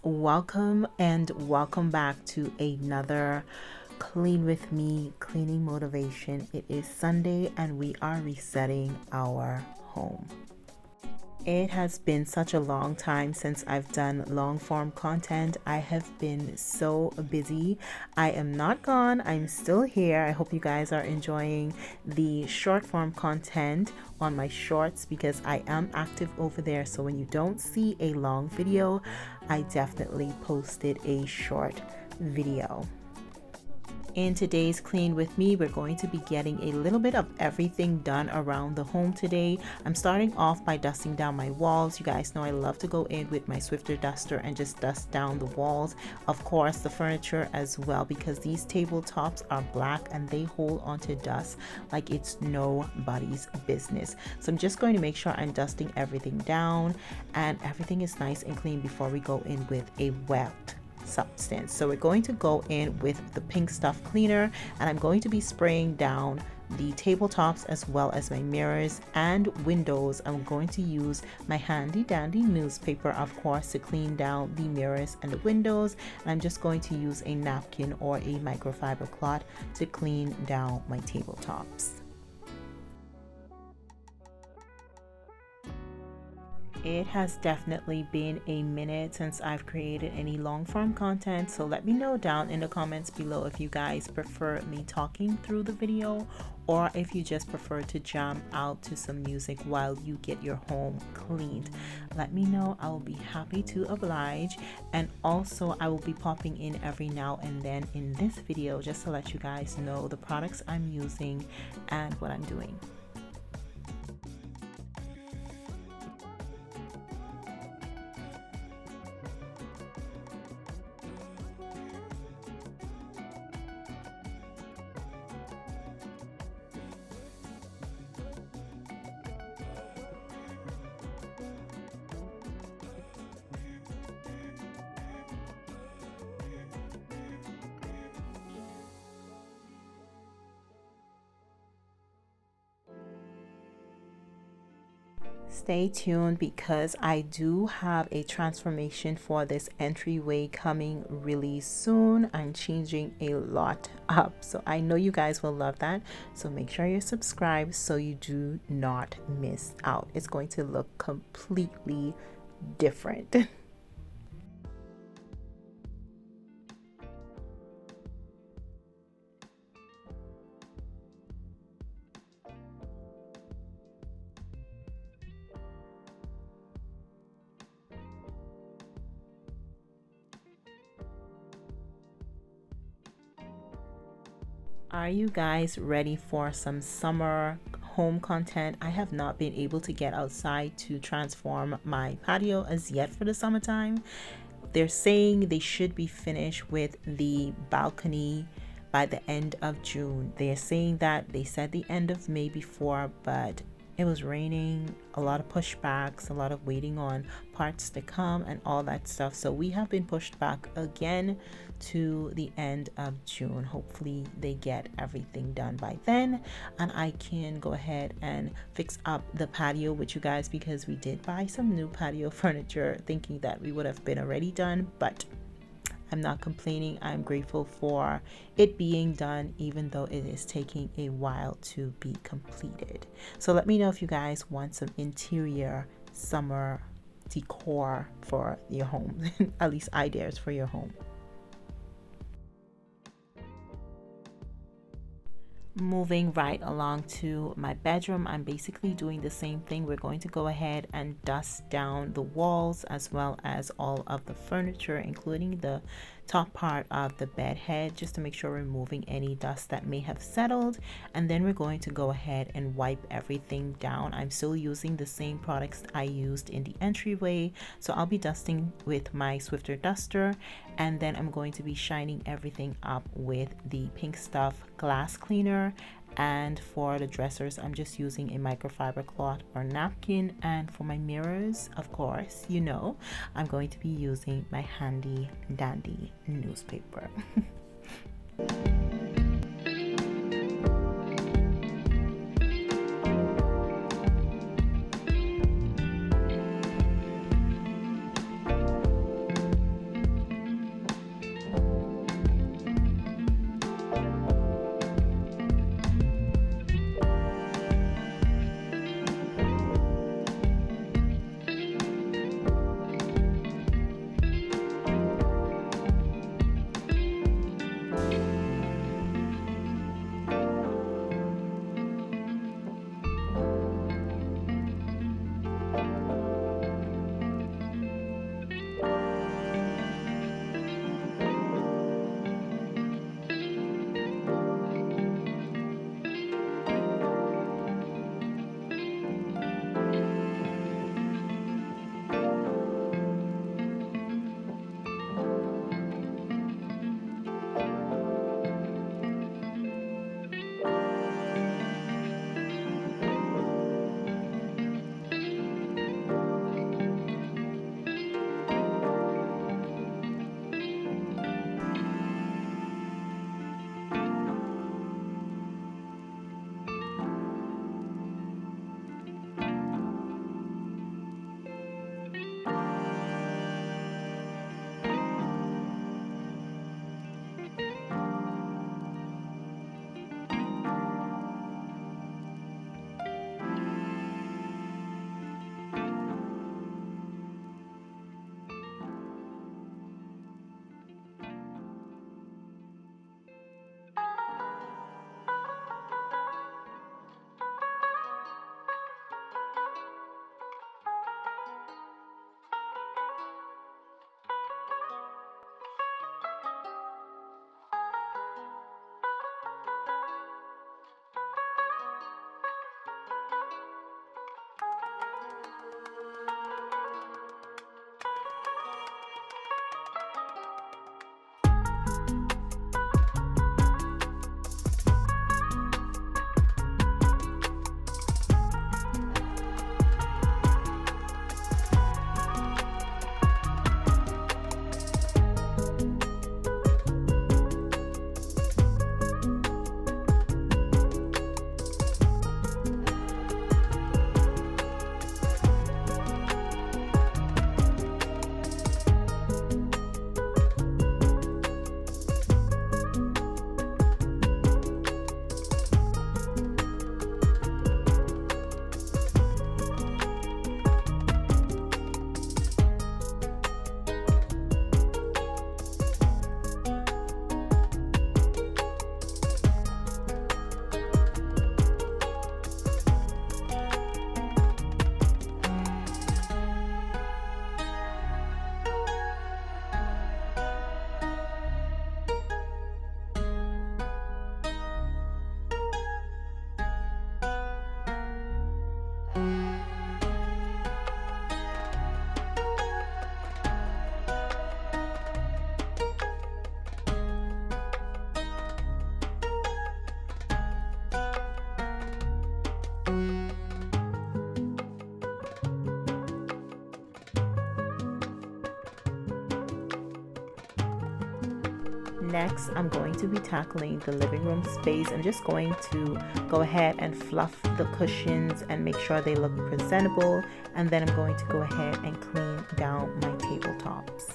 welcome and welcome back to another Clean with Me cleaning motivation. It is Sunday and we are resetting our home. It has been such a long time since I've done long form content. I have been so busy. I am not gone. I'm still here. I hope you guys are enjoying the short form content on my shorts because I am active over there. So when you don't see a long video, I definitely posted a short video. In today's Clean With Me, we're going to be getting a little bit of everything done around the home today. I'm starting off by dusting down my walls. You guys know I love to go in with my Swiffer duster and just dust down the walls. Of course, the furniture as well, because these tabletops are black and they hold onto dust like it's nobody's business. So I'm just going to make sure I'm dusting everything down and everything is nice and clean before we go in with a wet substance. So we're going to go in with the pink stuff cleaner and I'm going to be spraying down the tabletops as well as my mirrors and windows. I'm going to use my handy dandy newspaper, of course, to clean down the mirrors and the windows. And I'm just going to use a napkin or a microfiber cloth to clean down my tabletops. It has definitely been a minute since I've created any long form content, so let me know down in the comments below if you guys prefer me talking through the video or if you just prefer to jam out to some music while you get your home cleaned. Let me know. I will be happy to oblige, and also I will be popping in every now and then in this video just to let you guys know the products I'm using and what I'm doing. Stay tuned because I do have a transformation for this entryway coming really soon. I'm changing a lot up, so I know you guys will love that. So make sure you're subscribed so you do not miss out. It's going to look completely different. Are you guys ready for some summer home content? I have not been able to get outside to transform my patio as yet for the summertime. They're saying they should be finished with the balcony by the end of June. They're saying that they said the end of May before, but it was raining, a lot of pushbacks, a lot of waiting on parts to come and all that stuff. So we have been pushed back again to the end of June. Hopefully they get everything done by then and I can go ahead and fix up the patio with you guys, because we did buy some new patio furniture thinking that we would have been already done, but I'm not complaining. I'm grateful for it being done, even though it is taking a while to be completed. So let me know if you guys want some interior summer decor for your home, at least ideas for your home. Moving right along to my bedroom, I'm basically doing the same thing. We're going to go ahead and dust down the walls as well as all of the furniture, including the top part of the bed head, just to make sure we're removing any dust that may have settled. And then we're going to go ahead and wipe everything down. I'm still using the same products I used in the entryway, so I'll be dusting with my Swiffer duster, and then I'm going to be shining everything up with the pink stuff glass cleaner. And for the dressers, I'm just using a microfiber cloth or napkin, and for my mirrors, of course, you know, I'm going to be using my handy dandy newspaper. Next, I'm going to be tackling the living room space. I'm just going to go ahead and fluff the cushions and make sure they look presentable. And then I'm going to go ahead and clean down my tabletops.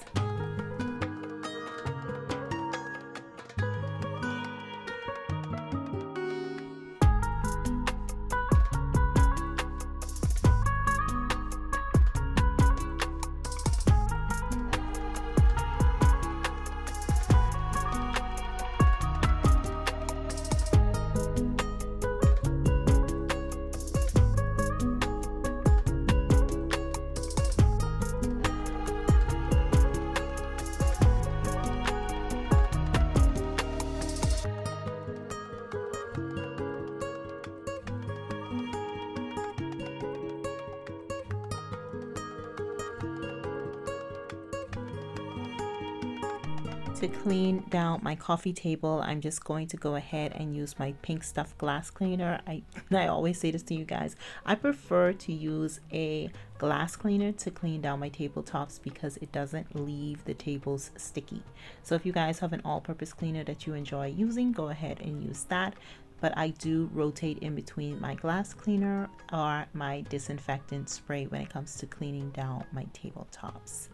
To clean down my coffee table, I'm just going to go ahead and use my pink stuff glass cleaner. I always say this to you guys. I prefer to use a glass cleaner to clean down my tabletops because it doesn't leave the tables sticky. So if you guys have an all-purpose cleaner that you enjoy using, go ahead and use that. But I do rotate in between my glass cleaner or my disinfectant spray when it comes to cleaning down my tabletops.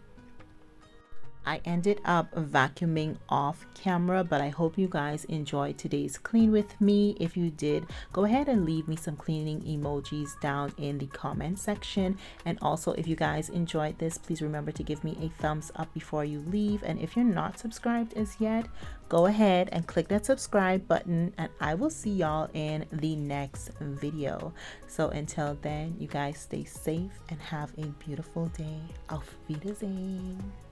I ended up vacuuming off camera, but I hope you guys enjoyed today's clean with me. If you did, go ahead and leave me some cleaning emojis down in the comment section. And also, if you guys enjoyed this, please remember to give me a thumbs up before you leave. And if you're not subscribed as yet, go ahead and click that subscribe button, and I will see y'all in the next video. So until then, you guys stay safe and have a beautiful day. Auf Wiedersehen.